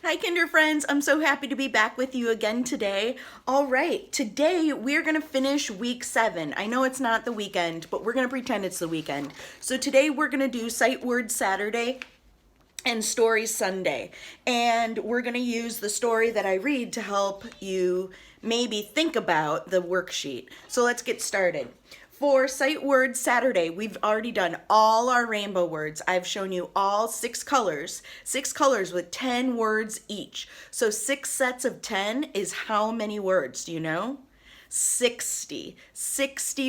Hi, Kinder friends. I'm so happy to be back with you again today. All right, today we're going to finish week 7. I know it's not the weekend, but we're going to pretend it's the weekend. So today we're going to do Sight Word Saturday and Story Sunday. And we're going to use the story that I read to help you maybe think about the worksheet. So let's get started. For Sight Word Saturday, we've already done all our rainbow words. I've shown you all 6 colors with 10 words each. So 6 sets of 10 is how many words, do you know? 60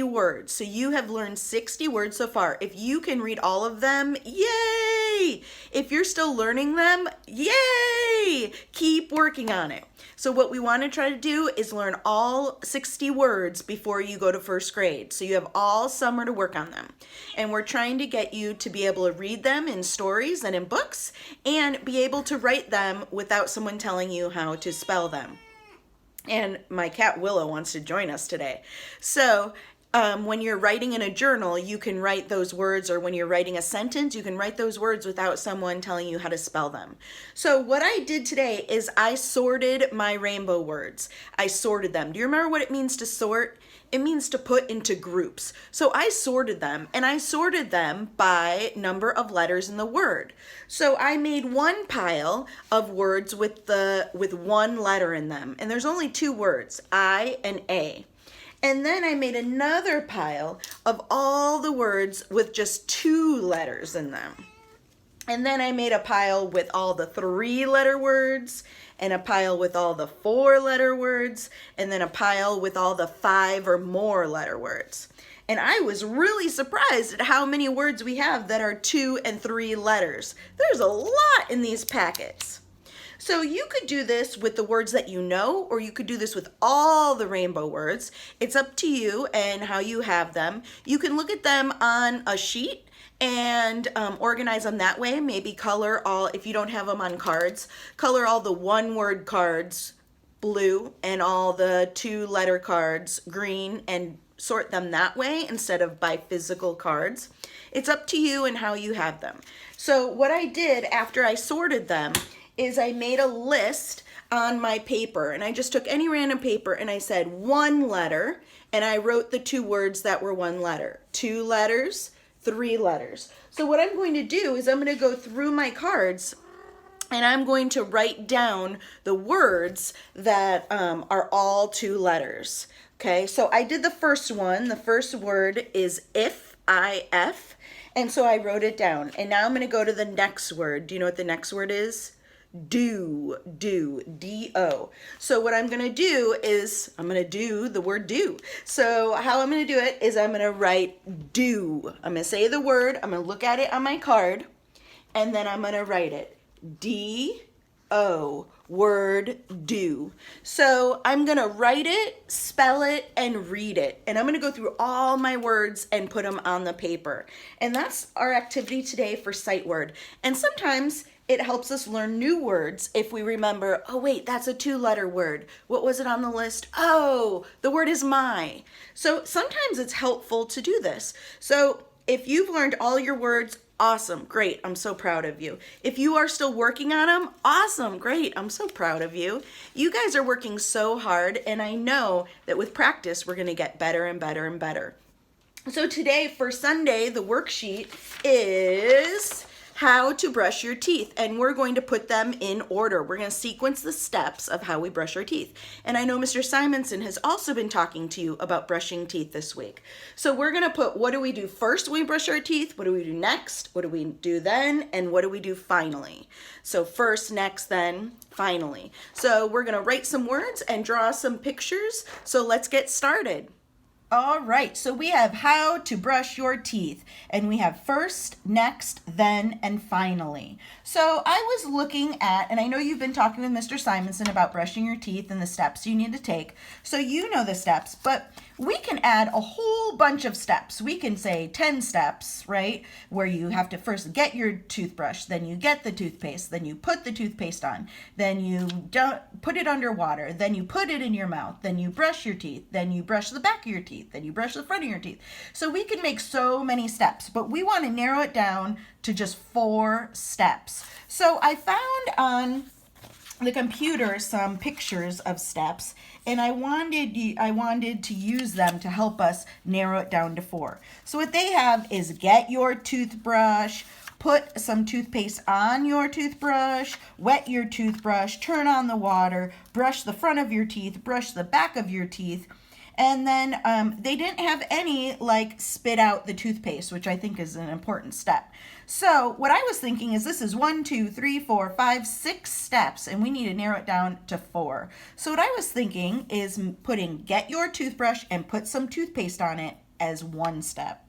words. So you have learned 60 words so far. If you can read all of them, yay! If you're still learning them, yay! Keep working on it. So what we want to try to do is learn all 60 words before you go to first grade. So you have all summer to work on them. And we're trying to get you to be able to read them in stories and in books and be able to write them without someone telling you how to spell them. And my cat Willow wants to join us today. So when you're writing in a journal, you can write those words, or when you're writing a sentence, you can write those words without someone telling you how to spell them. So what I did today is I sorted my rainbow words. I sorted them. Do you remember what it means to sort? It means to put into groups. So I sorted them, and I sorted them by number of letters in the word. So I made one pile of words with one letter in them, and there's only 2 words, I and A. And then I made another pile of all the words with just 2 letters in them. And then I made a pile with all the 3-letter words, and a pile with all the 4-letter words, and then a pile with all the 5 or more letter words. And I was really surprised at how many words we have that are 2 and 3 letters. There's a lot in these packets. So you could do this with the words that you know, or you could do this with all the rainbow words. It's up to you and how you have them. You can look at them on a sheet and organize them that way. Maybe color all, if you don't have them on cards, color all the 1-word cards blue and all the 2-letter cards green, and sort them that way instead of by physical cards. It's up to you and how you have them. So what I did after I sorted them is I made a list on my paper, and I just took any random paper and I said 1 letter, and I wrote the 2 words that were 1 letter, 2 letters, 3 letters. So what I'm going to do is I'm going to go through my cards and I'm going to write down the words that are all 2 letters. Okay, so I did the first one. The first word is if, I-F, and so I wrote it down. And now I'm going to go to the next word. Do you know what the next word is? Do, D-O. So what I'm going to do is I'm going to do the word do. So how I'm going to do it is I'm going to write do. I'm going to say the word, I'm going to look at it on my card, and then I'm going to write it. D-O, word do. So I'm going to write it, spell it, and read it. And I'm going to go through all my words and put them on the paper. And that's our activity today for sight word. And sometimes it helps us learn new words if we remember, oh wait, that's a 2-letter word. What was it on the list? Oh, the word is my. So sometimes it's helpful to do this. So if you've learned all your words, awesome, great, I'm so proud of you. If you are still working on them, awesome, great, I'm so proud of you. You guys are working so hard, and I know that with practice, we're gonna get better and better and better. So today for Sunday, the worksheet is how to brush your teeth, and we're going to put them in order. We're going to sequence the steps of how we brush our teeth. And I know Mr. Simonson has also been talking to you about brushing teeth this week. So we're going to put, what do we do first when we brush our teeth? What do we do next? What do we do then? And what do we do finally? So first, next, then, finally. So we're going to write some words and draw some pictures. So let's get started. All right, so we have how to brush your teeth, and we have first, next, then, and finally. So I was looking at, and I know you've been talking with Mr. Simonson about brushing your teeth and the steps you need to take, so you know the steps, but we can add a whole bunch of steps. We can say 10 steps, right, where you have to first get your toothbrush, then you get the toothpaste, then you put the toothpaste on, then you don't put it under water, then you put it in your mouth, then you brush your teeth, then you brush the back of your teeth, then you brush the front of your teeth. So we can make so many steps, but we want to narrow it down to just 4 steps. So I found on the computer some pictures of steps, and I wanted to use them to help us narrow it down to 4. So what they have is get your toothbrush, put some toothpaste on your toothbrush, wet your toothbrush, turn on the water, brush the front of your teeth, brush the back of your teeth. And then they didn't have any like spit out the toothpaste, which I think is an important step. So what I was thinking is this is 1, 2, 3, 4, 5, 6 steps, and we need to narrow it down to 4. So what I was thinking is putting get your toothbrush and put some toothpaste on it as 1 step.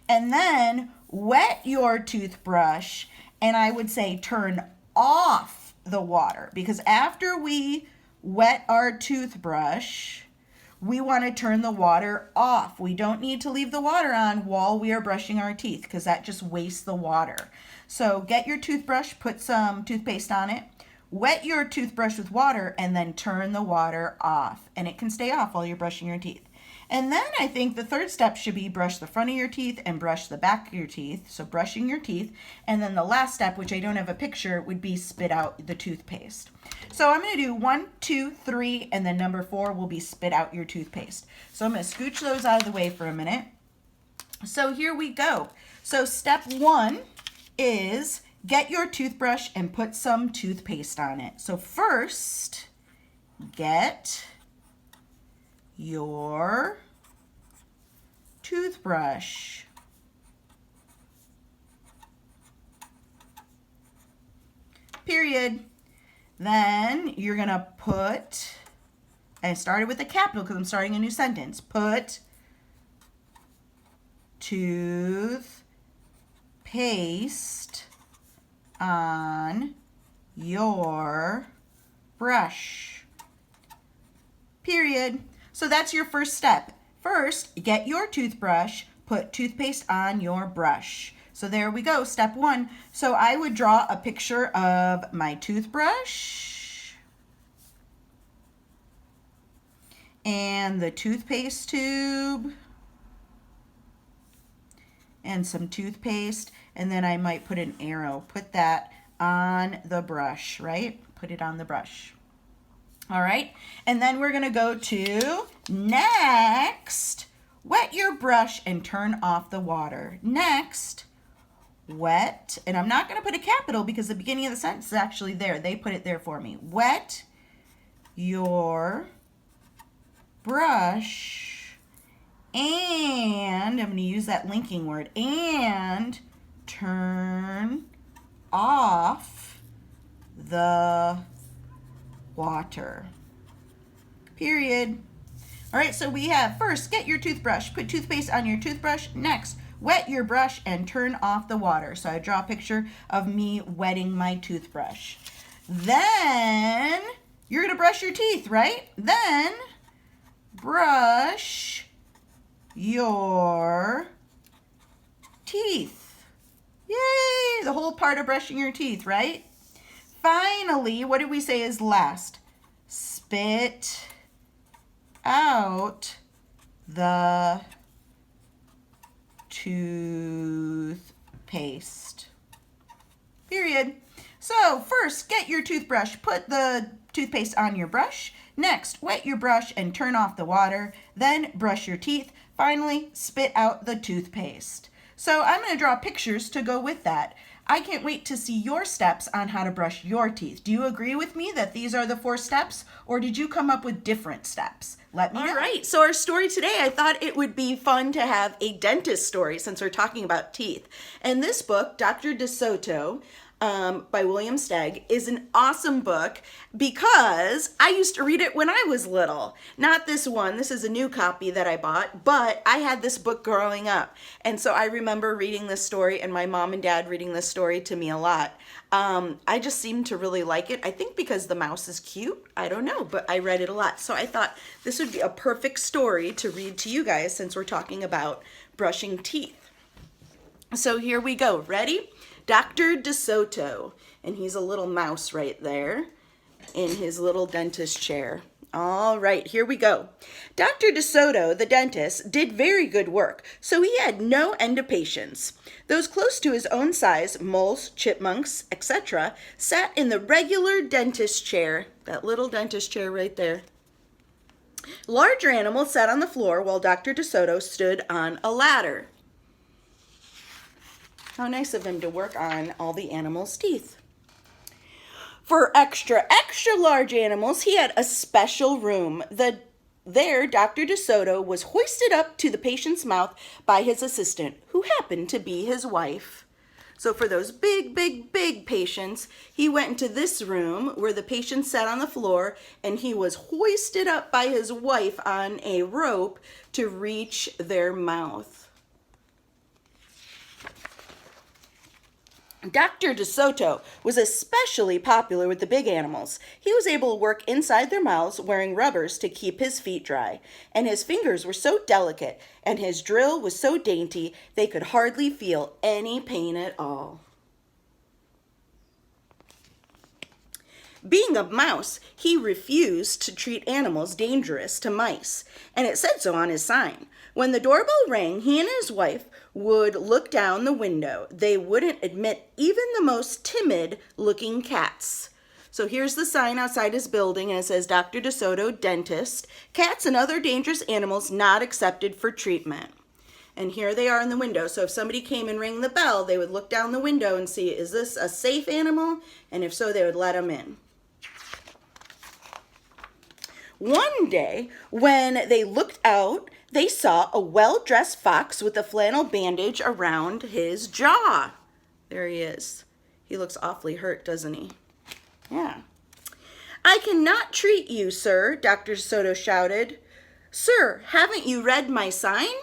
And then wet your toothbrush, and I would say turn off the water, because after we wet our toothbrush, we want to turn the water off. We don't need to leave the water on while we are brushing our teeth, because that just wastes the water. So get your toothbrush, put some toothpaste on it, wet your toothbrush with water, and then turn the water off. And it can stay off while you're brushing your teeth. And then I think the third step should be brush the front of your teeth and brush the back of your teeth. So brushing your teeth. And then the last step, which I don't have a picture, would be spit out the toothpaste. So I'm going to do 1, 2, 3, and then number 4 will be spit out your toothpaste. So I'm going to scooch those out of the way for a minute. So here we go. So step 1 is get your toothbrush and put some toothpaste on it. So first, get your toothbrush. Period. Then you're going to put, I started with a capital because I'm starting a new sentence. Put toothpaste on your brush. Period. So that's your first step. First, get your toothbrush, put toothpaste on your brush. So there we go, step 1. So I would draw a picture of my toothbrush and the toothpaste tube and some toothpaste, and then I might put an arrow. Put that on the brush, right? Put it on the brush. All right, and then we're gonna go to next, wet your brush and turn off the water. Next, wet, and I'm not gonna put a capital because the beginning of the sentence is actually there. They put it there for me. Wet your brush, and I'm gonna use that linking word, and turn off the water. Period. All right, so we have first, get your toothbrush, put toothpaste on your toothbrush. Next, wet your brush and turn off the water. So I draw a picture of me wetting my toothbrush. Then you're gonna brush your teeth, right? Then brush your teeth. Yay, the whole part of brushing your teeth, right? Finally, what did we say is last? Spit out the toothpaste. Period. So first, get your toothbrush, put the toothpaste on your brush. Next, wet your brush and turn off the water. Then brush your teeth. Finally, spit out the toothpaste. So I'm going to draw pictures to go with that. I can't wait to see your steps on how to brush your teeth. Do you agree with me that these are the 4 steps, or did you come up with different steps? Let me know. All right, so our story today, I thought it would be fun to have a dentist story since we're talking about teeth. And this book, Dr. DeSoto, by William Stegg, is an awesome book because I used to read it when I was little. Not this one, this is a new copy that I bought, but I had this book growing up. And so I remember reading this story and my mom and dad reading this story to me a lot. I just seem to really like it. I think because the mouse is cute, I don't know, but I read it a lot. So I thought this would be a perfect story to read to you guys since we're talking about brushing teeth. So here we go, ready? Dr. DeSoto, and he's a little mouse right there in his little dentist chair. All right, here we go. Dr. DeSoto, the dentist, did very good work, so he had no end of patients. Those close to his own size, moles, chipmunks, etc., sat in the regular dentist chair, that little dentist chair right there. Larger animals sat on the floor while Dr. DeSoto stood on a ladder. How nice of him to work on all the animals' teeth. For extra large animals, he had a special room. There, Dr. DeSoto was hoisted up to the patient's mouth by his assistant, who happened to be his wife. So for those big patients, he went into this room where the patient sat on the floor, and he was hoisted up by his wife on a rope to reach their mouth. Dr. DeSoto was especially popular with the big animals. He was able to work inside their mouths wearing rubbers to keep his feet dry, and his fingers were so delicate and his drill was so dainty they could hardly feel any pain at all. Being a mouse, he refused to treat animals dangerous to mice, and it said so on his sign. When the doorbell rang, he and his wife would look down the window. They wouldn't admit even the most timid-looking cats. So here's the sign outside his building, and it says, Dr. DeSoto, dentist. Cats and other dangerous animals not accepted for treatment. And here they are in the window. So if somebody came and rang the bell, they would look down the window and see, is this a safe animal? And if so, they would let them in. One day, when they looked out, they saw a well-dressed fox with a flannel bandage around his jaw. There he is. He looks awfully hurt, doesn't he? Yeah. I cannot treat you, sir, Dr. Soto shouted. Sir, haven't you read my sign?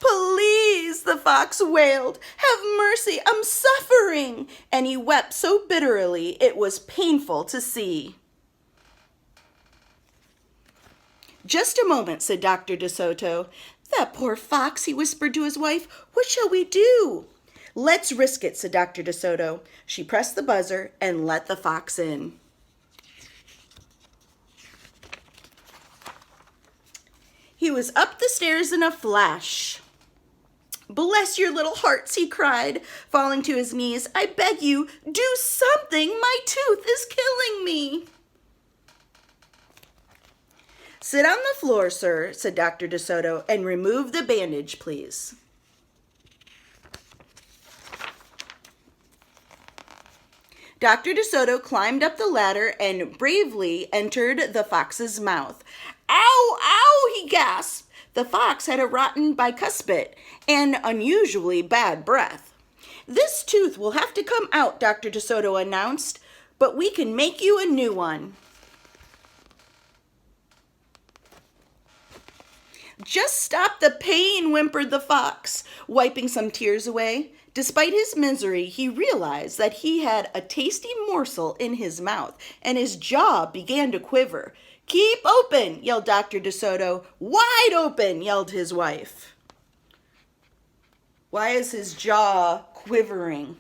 Please, the fox wailed. Have mercy, I'm suffering. And he wept so bitterly it was painful to see. Just a moment, said Dr. DeSoto. That poor fox, he whispered to his wife. What shall we do? Let's risk it, said Dr. DeSoto. She pressed the buzzer and let the fox in. He was up the stairs in a flash. Bless your little hearts, he cried, falling to his knees. I beg you, do something. My tooth is killing me. Sit on the floor, sir, said Dr. DeSoto, and remove the bandage, please. Dr. DeSoto climbed up the ladder and bravely entered the fox's mouth. Ow, ow, he gasped. The fox had a rotten bicuspid and unusually bad breath. This tooth will have to come out, Dr. DeSoto announced, but we can make you a new one. Just stop the pain, whimpered the fox, wiping some tears away. Despite his misery, he realized that he had a tasty morsel in his mouth, and his jaw began to quiver. Keep open, yelled Dr. DeSoto. Wide open, yelled his wife. Why is his jaw quivering?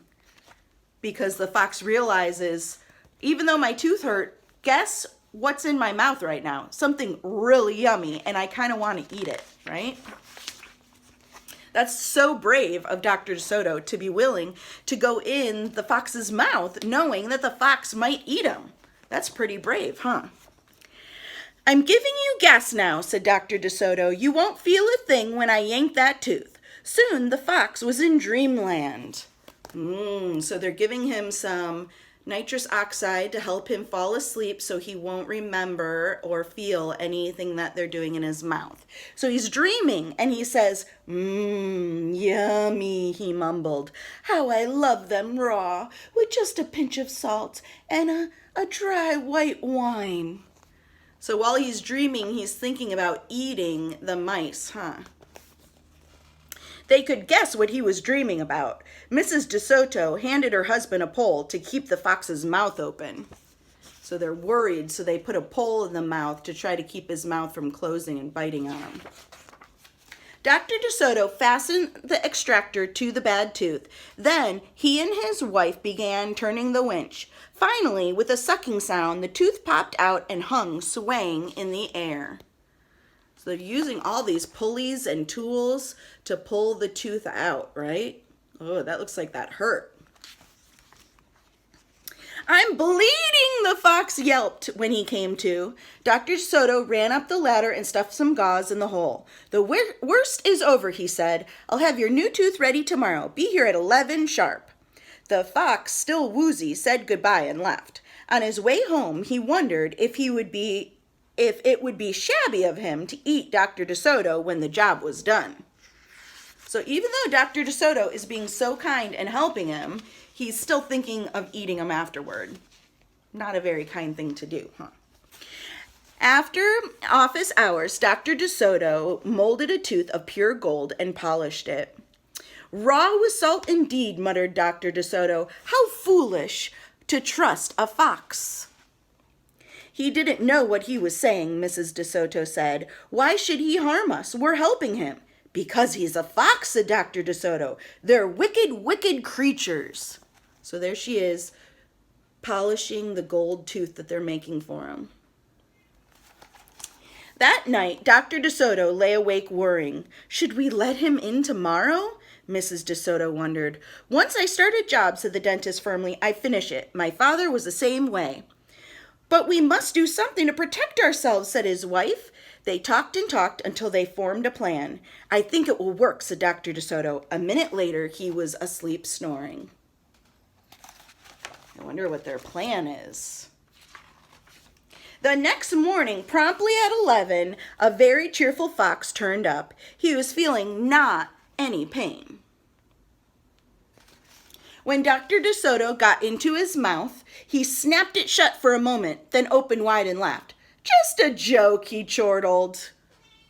Because the fox realizes, even though my tooth hurt, guess what's in my mouth right now? Something really yummy, and I kind of want to eat it, right? That's so brave of Dr. DeSoto to be willing to go in the fox's mouth knowing that the fox might eat him. That's pretty brave, huh? I'm giving you gas now, said Dr. DeSoto. You won't feel a thing when I yank that tooth. Soon the fox was in dreamland. So they're giving him some nitrous oxide to help him fall asleep so he won't remember or feel anything that they're doing in his mouth. So he's dreaming and he says, yummy, he mumbled. How I love them raw with just a pinch of salt and a dry white wine. So while he's dreaming, he's thinking about eating the mice, huh? They could guess what he was dreaming about. Mrs. DeSoto handed her husband a pole to keep the fox's mouth open. So they're worried, so they put a pole in the mouth to try to keep his mouth from closing and biting on him. Dr. DeSoto fastened the extractor to the bad tooth. Then he and his wife began turning the winch. Finally, with a sucking sound, the tooth popped out and hung swaying in the air. So they're using all these pulleys and tools to pull the tooth out, right? Oh, that looks like that hurt. "I'm bleeding," the fox yelped when he came to. Dr. Soto ran up the ladder and stuffed some gauze in the hole. "The worst is over," he said. "I'll have your new tooth ready tomorrow. Be here at 11 sharp." The fox, still woozy, said goodbye and left. On his way home, he wondered if it would be shabby of him to eat Dr. DeSoto when the job was done. So even though Dr. DeSoto is being so kind and helping him, he's still thinking of eating him afterward. Not a very kind thing to do, huh? After office hours, Dr. DeSoto molded a tooth of pure gold and polished it. "Raw with salt indeed," muttered Dr. DeSoto. "How foolish to trust a fox." "He didn't know what he was saying," Mrs. DeSoto said. "Why should he harm us? We're helping him." "Because he's a fox," said Dr. DeSoto. "They're wicked, wicked creatures." So there she is, polishing the gold tooth that they're making for him. That night, Dr. DeSoto lay awake worrying. Should we let him in tomorrow? Mrs. DeSoto wondered. "Once I start a job," said the dentist firmly, "I finish it. My father was the same way." "But we must do something to protect ourselves," said his wife. They talked and talked until they formed a plan. "I think it will work," said Dr. DeSoto. A minute later, he was asleep snoring. I wonder what their plan is. The next morning, promptly at 11, a very cheerful fox turned up. He was feeling not any pain. When Dr. DeSoto got into his mouth, he snapped it shut for a moment, then opened wide and laughed. "Just a joke," he chortled.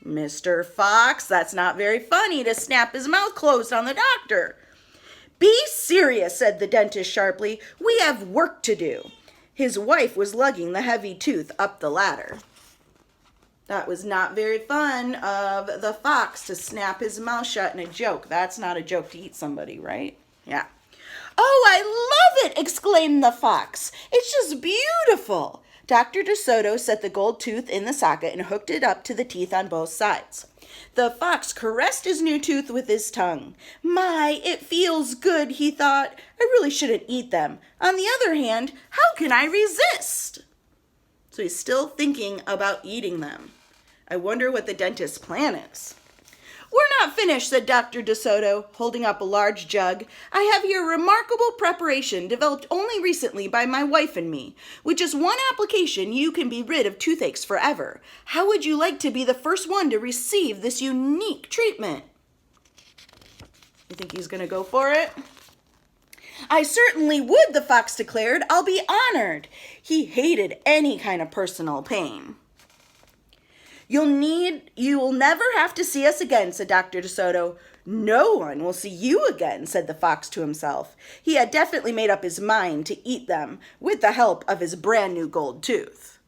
"Mr. Fox, that's not very funny to snap his mouth closed on the doctor." "Be serious," said the dentist sharply. "We have work to do." His wife was lugging the heavy tooth up the ladder. That was not very fun of the fox to snap his mouth shut in a joke. That's not a joke to eat somebody, right? Yeah. "Oh, I love it!" exclaimed the fox. "It's just beautiful." Dr. DeSoto set the gold tooth in the socket and hooked it up to the teeth on both sides. The fox caressed his new tooth with his tongue. "My, it feels good," he thought. "I really shouldn't eat them. On the other hand, how can I resist?" So he's still thinking about eating them. I wonder what the dentist's plan is. "We're not finished," said Dr. DeSoto, holding up a large jug. "I have here a remarkable preparation developed only recently by my wife and me. With just one application, you can be rid of toothaches forever. How would you like to be the first one to receive this unique treatment?" You think he's going to go for it? "I certainly would," the fox declared. "I'll be honored." He hated any kind of personal pain. You will never have to see us again," said Dr. DeSoto. "No one will see you again," said the fox to himself. He had definitely made up his mind to eat them with the help of his brand new gold tooth.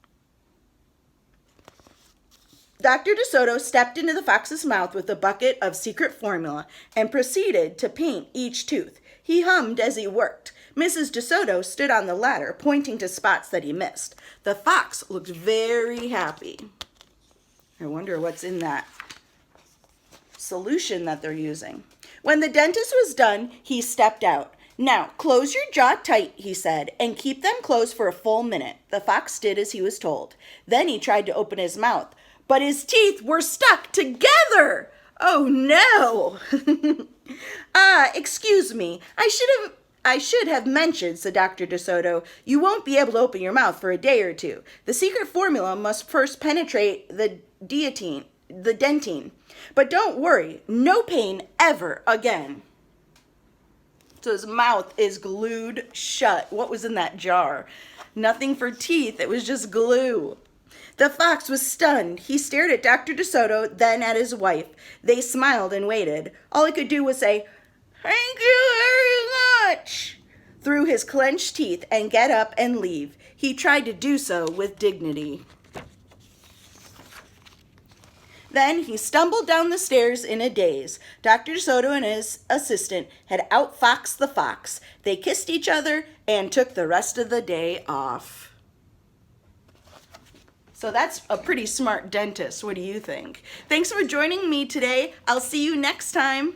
Dr. DeSoto stepped into the fox's mouth with a bucket of secret formula and proceeded to paint each tooth. He hummed as he worked. Mrs. DeSoto stood on the ladder, pointing to spots that he missed. The fox looked very happy. I wonder what's in that solution that they're using. When the dentist was done, he stepped out. "Now, close your jaw tight," he said, "and keep them closed for a full minute." The fox did as he was told. Then he tried to open his mouth, but his teeth were stuck together. Oh no! Excuse me. I should have mentioned," said Dr. DeSoto. "You won't be able to open your mouth for a day or two. The secret formula must first penetrate the dentine. But don't worry, no pain ever again." So his mouth is glued shut. What was in that jar? Nothing for teeth. It was just glue. The fox was stunned. He stared at Dr. DeSoto, then at his wife. They smiled and waited. All he could do was say, "Thank you very much," through his clenched teeth, and get up and leave. He tried to do so with dignity. Then he stumbled down the stairs in a daze. Dr. DeSoto and his assistant had outfoxed the fox. They kissed each other and took the rest of the day off. So that's a pretty smart dentist. What do you think? Thanks for joining me today. I'll see you next time.